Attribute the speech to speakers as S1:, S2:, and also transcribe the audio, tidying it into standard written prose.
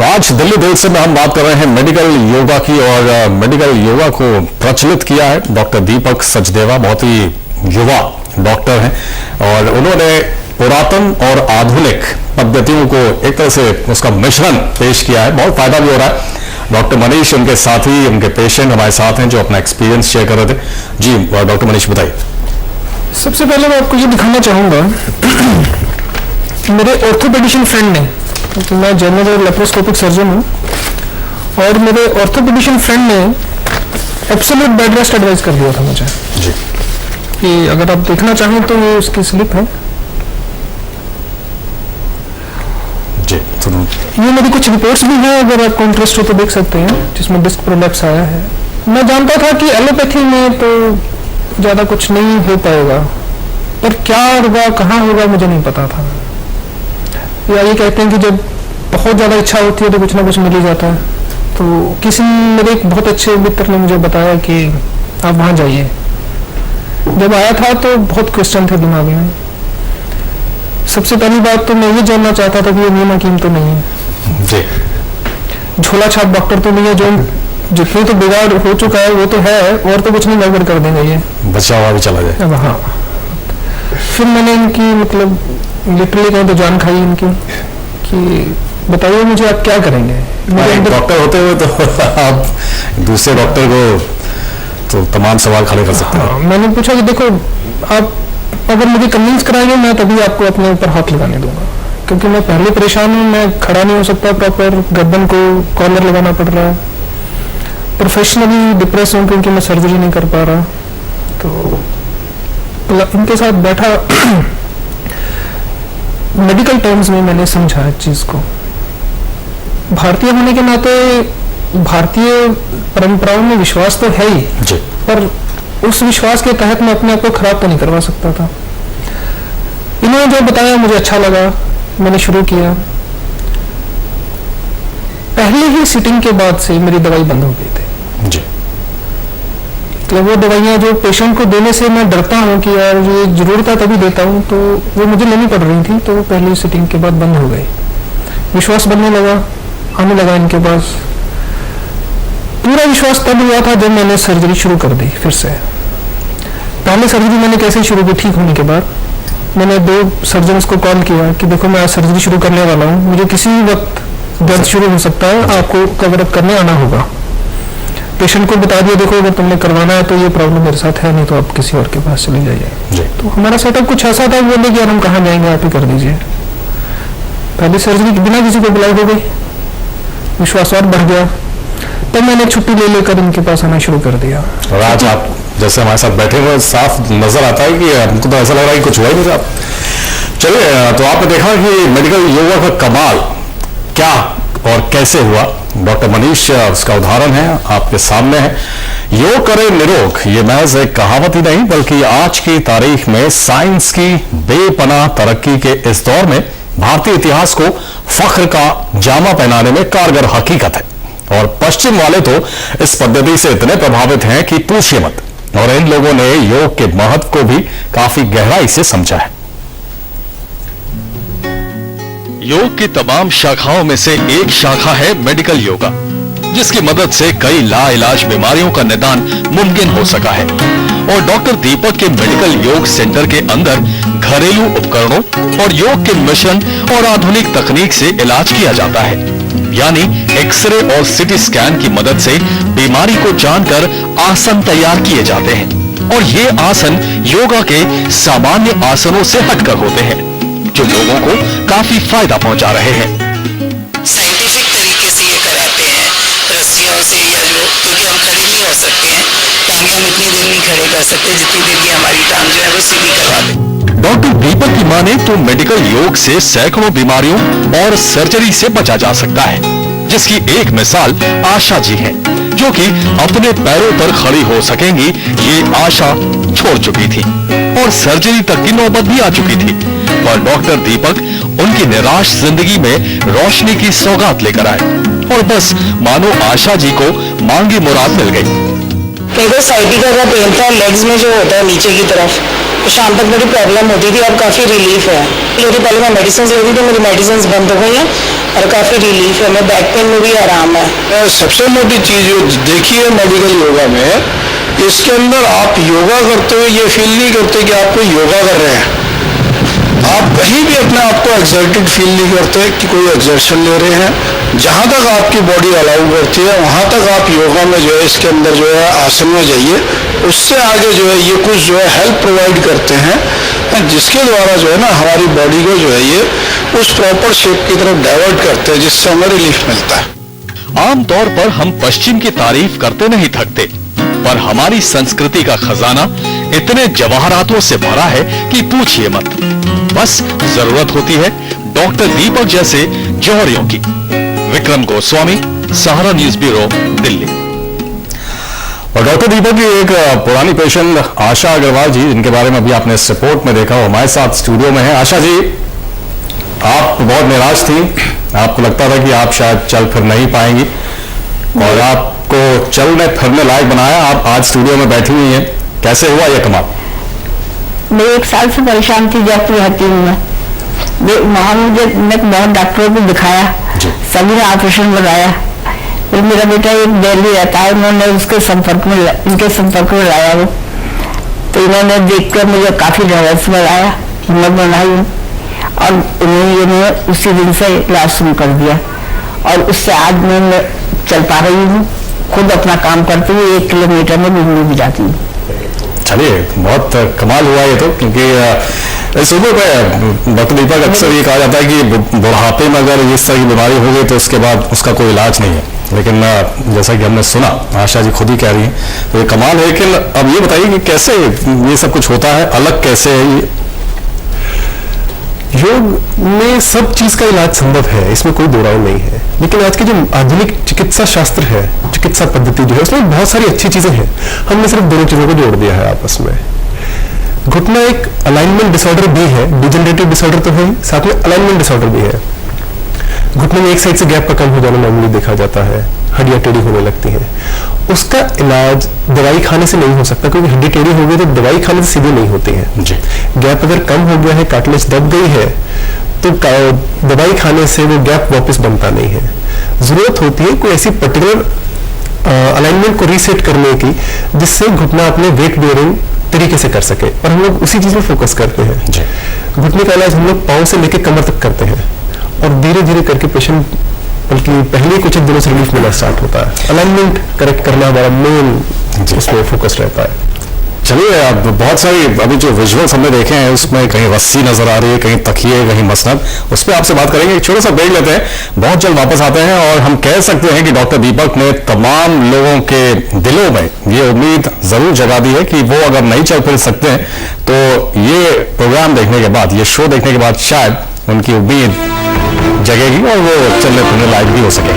S1: तो आज दिल्ली दिल से में हम बात कर रहे हैं मेडिकल योगा की, और मेडिकल योगा को प्रचलित किया है डॉक्टर दीपक सचदेवा। बहुत ही युवा डॉक्टर हैं और उन्होंने पुरातन और आधुनिक पद्धतियों को एक तरह से उसका मिश्रण पेश किया है। बहुत फायदा भी हो रहा है। डॉक्टर मनीष उनके साथी, उनके पेशेंट हमारे साथ हैं जो अपना एक्सपीरियंस शेयर कर रहे थे। जी डॉक्टर मनीष बताइए।
S2: सबसे पहले मैं आपको ये दिखाना चाहूँगा, मेरे ऑर्थोपेडिशियन फ्रेंड ने, तो मैं जनरल लेप्रोस्कोपिक सर्जन हूँ, और मेरे ऑर्थोपेडिशियन फ्रेंड ने एब्सोल्यूट बेड रेस्ट एडवाइस कर दिया था मुझे
S1: जी
S2: कि अगर आप देखना चाहें तो ये उसकी स्लिप है।
S1: जी
S2: ये मेरी कुछ रिपोर्ट्स भी हैं, अगर आपको इंटरेस्ट हो तो देख सकते हैं, जिसमें डिस्क प्रोलैप्स आया है। मैं जानता था कि एलोपैथी में तो ज़्यादा कुछ नहीं हो पाएगा, पर क्या होगा, कहाँ होगा, मुझे नहीं पता था। या ये कहते हैं कि जब बहुत ज़्यादा इच्छा होती है तो कुछ ना कुछ मिल ही जाता है। तो किसी मेरे एक बहुत अच्छे मित्र ने मुझे बताया कि आप वहाँ जाइए। जब आया था तो बहुत क्वेश्चन थे दिमाग में। सबसे पहली बात तो मैं ये जानना चाहता था कि ये नियम हकीम तो नहीं है
S1: जी,
S2: झोला छाप डॉक्टर तो नहीं है, जो जितने तो बिगाड़ हो चुका है वो तो है, और तो कुछ नहीं गड़बड़ कर देंगे ये,
S1: बचा हुआ भी चला जाए।
S2: अब हाँ, फिर मैंने इनकी मतलब लिटरली कहें तो जान खाई इनकी कि बताइए मुझे आप क्या करेंगे।
S1: डॉक्टर होते हुए तो आप दूसरे डॉक्टर को तो तमाम सवाल खड़े कर सकते हैं।
S2: हाँ, मैंने पूछा कि देखो आप अगर मुझे कन्विंस कराएंगे मैं तभी आपको अपने ऊपर हाथ लगाने दूंगा, क्योंकि मैं पहले परेशान हूँ, मैं खड़ा नहीं हो सकता प्रॉपर, गर्दन को कॉलर लगाना पड़ रहा है, प्रोफेशनली डिप्रेस हूँ क्योंकि मैं सर्जरी नहीं कर पा रहा। तो इनके साथ बैठा मेडिकल टर्म्स में मैंने समझा इस चीज को। भारतीय होने के नाते भारतीय परंपराओं में विश्वास तो है ही
S1: जी,
S2: पर उस विश्वास के तहत मैं अपने आप को खराब तो नहीं करवा सकता था। इन्होंने जो बताया मुझे अच्छा लगा, मैंने शुरू किया। पहले ही सिटिंग के बाद से मेरी दवाई बंद हो गई थी
S1: जी।
S2: मतलब वो दवाइयाँ जो पेशेंट को देने से मैं डरता हूँ कि यार ये जरूरत है तभी देता हूँ, तो वो मुझे लेनी पड़ रही थी, तो पहली सिटिंग के बाद बंद हो गई। विश्वास बनने लगा, आने लगा इनके पास। पूरा विश्वास तब हुआ था जब मैंने सर्जरी शुरू कर दी फिर से। पहले सर्जरी मैंने कैसे शुरू की, ठीक होने के बाद मैंने 2 सर्जन्स को कॉल किया कि देखो मैं आज सर्जरी शुरू करने वाला हूँ, मुझे किसी वक्त दर्द शुरू हो सकता है, आपको कवर अप करने आना होगा। पेशेंट को बता दिया देखो अगर तुमने करवाना है तो ये प्रॉब्लम मेरे साथ है, नहीं तो आप किसी और के पास चले जाइए। तो हमारा सेटअप कुछ ऐसा था, बोले कि यार हम कहाँ जाएंगे, आप ही कर दीजिए। पहली सर्जरी बिना किसी को बुलाई हो गई, विश्वास और बढ़ गया। तब मैंने छुट्टी ले लेकर इनके पास आना शुरू कर दिया।
S1: और आज आप जैसे हमारे साथ बैठे हुए साफ नजर आता है कि हमको तो ऐसा लग रहा है कि कुछ हुआ ही नहीं था। चलिए, तो आपने देखा कि मेडिकल योगा का कमाल क्या और कैसे हुआ। डॉक्टर मनीष उसका उदाहरण है, आपके सामने है। योग करे निरोग, ये महज एक कहावत ही नहीं बल्कि आज की तारीख में साइंस की बेपनाह तरक्की के इस दौर में भारतीय इतिहास को फख्र का जामा पहनाने में कारगर हकीकत है। और पश्चिम वाले तो इस पद्धति से इतने प्रभावित हैं कि पूछिए मत। और इन लोगों ने योग के महत्व को भी काफी गहराई से समझा है।
S3: योग की तमाम शाखाओं में से एक शाखा है मेडिकल योगा, जिसकी मदद से कई लाइलाज बीमारियों का निदान मुमकिन हो सका है। और डॉक्टर दीपक के मेडिकल योग सेंटर के अंदर घरेलू उपकरणों और योग के मिश्रण और आधुनिक तकनीक से इलाज किया जाता है। यानी एक्सरे और सिटी स्कैन की मदद से बीमारी को जानकर आसन तैयार किए जाते हैं। और ये आसन योगा के सामान्य आसनों से हटकर होते हैं, जो लोगों को काफी फायदा पहुंचा रहे हैं।
S4: साइंटिफिक तरीके से ये कराते हैं, रस्सियों से या जो, क्योंकि हम खड़े नहीं हो सकते हैं, टांगे हम इतनी देर नहीं खड़े कर सकते जितनी देर की हमारी टांग जो है वो सीधी करवा दे।
S3: डॉक्टर दीपक की माने तो मेडिकल योग से सैकड़ों बीमारियों और सर्जरी से बचा जा सकता है, जिसकी एक मिसाल आशा जी हैं, जो कि अपने पैरों पर खड़ी हो सकेंगी ये आशा छोड़ चुकी थी और सर्जरी तक की नौबत भी आ चुकी थी। पर डॉक्टर दीपक उनकी निराश जिंदगी में रोशनी की सौगात लेकर आए और बस मानो आशा जी को मांगी मुराद मिल गई।
S4: मेरे को साइटिका का पेन था लेग्स में जो होता है नीचे की तरफ, तो शाम तक बड़ी प्रॉब्लम होती थी, अब काफ़ी रिलीफ है। लेकिन पहले मैं मेडिसिन लेती थी, मेरी मेडिसिन बंद हो गई हैं और काफ़ी रिलीफ है, मैं बैक पेन में भी आराम है।
S5: सबसे मोटी चीज़ जो देखी है मेडिकल योगा में, इसके अंदर आप योगा करते हुए ये फील नहीं करते कि आप कोई योगा कर रहे हैं। आप कहीं भी अपने आप को एक्साइटेड फील नहीं करते कि कोई एक्सर्शन ले रहे हैं। जहाँ तक आपकी बॉडी अलाउ करती है वहाँ तक आप योगा में जो है इसके अंदर जो है आसन में जाइए। उससे आगे जो है ये कुछ जो है हेल्प प्रोवाइड करते हैं, जिसके द्वारा जो है ना हमारी बॉडी को जो है ये उस प्रॉपर शेप की तरफ डाइवर्ट करते हैं, जिससे हमें रिलीफ मिलता है।
S3: आमतौर पर हम पश्चिम की तारीफ करते नहीं थकते, पर हमारी संस्कृति का खजाना इतने जवाहरातों से भरा है कि पूछिए मत। बस जरूरत होती है डॉक्टर दीपक जैसे जौहरियों की। विक्रम गोस्वामी, सहारा न्यूज ब्यूरो, दिल्ली।
S1: और डॉक्टर दीपक की एक पुरानी पेशेंट आशा अग्रवाल जी, जिनके बारे में अभी आपने इस रिपोर्ट में देखा, हमारे साथ स्टूडियो में है। आशा जी, आप बहुत निराश थी, आपको लगता था कि आप शायद चल फिर नहीं पाएंगी और आपको चलने फिरने लायक बनाया। आप आज स्टूडियो में बैठी हुई हैं, कैसे हुआ यह कमाल?
S6: मैं 1 साल से परेशान थी, जयपुर रहती हूँ मैं। वहाँ मुझे मैं बहुत डॉक्टरों को दिखाया, सभी ने ऑपरेशन लगाया। फिर मेरा बेटा एक दिल्ली रहता है, उन्होंने इनके संपर्क में लाया वो, तो इन्होंने देखकर मुझे काफी ढांढस बनाया, हिम्मत बनाई और उन्होंने उसी दिन से इलाज शुरू कर दिया और उससे आज मैं चल पा रही हूँ, खुद अपना काम करती हूँ, 1 किलोमीटर में घूमने भी जाती हूँ।
S1: चलिए, बहुत कमाल हुआ ये तो, क्योंकि इस उम्र पे डॉक्टर दीपक अक्सर ये कहा जाता है कि बुढ़ापे में अगर इस तरह की बीमारी हो गई तो उसके बाद उसका कोई इलाज नहीं है, लेकिन जैसा कि हमने सुना, आशा जी खुद ही कह रही हैं, तो ये कमाल है। लेकिन अब ये बताइए कि कैसे ये सब कुछ होता है, अलग कैसे है ये?
S7: योग में सब चीज का इलाज संभव है, इसमें कोई दो राय नहीं है। लेकिन आज की जो आधुनिक चिकित्सा शास्त्र है, चिकित्सा पद्धति जो है, उसमें बहुत सारी अच्छी चीजें हैं। हमने सिर्फ दोनों चीजों को जोड़ दिया है आपस में। घुटना एक अलाइनमेंट डिसऑर्डर भी है, डिजेनरेटिव डिसऑर्डर तो है, साथ में अलाइनमेंट डिसऑर्डर भी है। घुटने में एक साइड से गैप का कम हो जाना मामूली देखा जाता है, हड्डियां टेढ़ी होने लगती हैं। उसका इलाज दवाई खाने से नहीं हो सकता, क्योंकि हड्डी टेढ़ी हो गई तो दवाई खाने से सीधी नहीं होती है। गैप अगर कम हो गया है, कार्टिलेज दब गई है, तो दवाई खाने से वो गैप वापस बनता नहीं है। जरूरत होती है कोई ऐसी पर्टिकुलर अलाइनमेंट को रीसेट करने की, जिससे घुटना अपने वेट बेयरिंग तरीके से कर सके, और हम लोग उसी चीज में फोकस करते हैं। घुटने का इलाज हम लोग पांव से लेकर कमर तक करते हैं और धीरे धीरे करके पेशेंट, बल्कि पहले कुछ दिनों से रिलीफ मिलना स्टार्ट होता है। अलाइनमेंट करेक्ट करना हमारा मेन इसमें फोकस रहता है।
S1: चलिए, अब बहुत सारी अभी जो विजुअल्स हमने देखे हैं उसमें कहीं रस्सी नजर आ रही है, कहीं तकिए, कहीं मसनद, उस पर आपसे बात करेंगे। एक छोटा सा ब्रेक लेते हैं, बहुत जल्द वापस आते हैं। और हम कह सकते हैं कि डॉक्टर दीपक ने तमाम लोगों के दिलों में ये उम्मीद जरूर जगा दी है कि वो अगर नहीं चल फिर सकते हैं तो ये प्रोग्राम देखने के बाद, ये शो देखने के बाद शायद उनकी उम्मीद जगेगी और वो चलने फिरने लायक भी हो सके।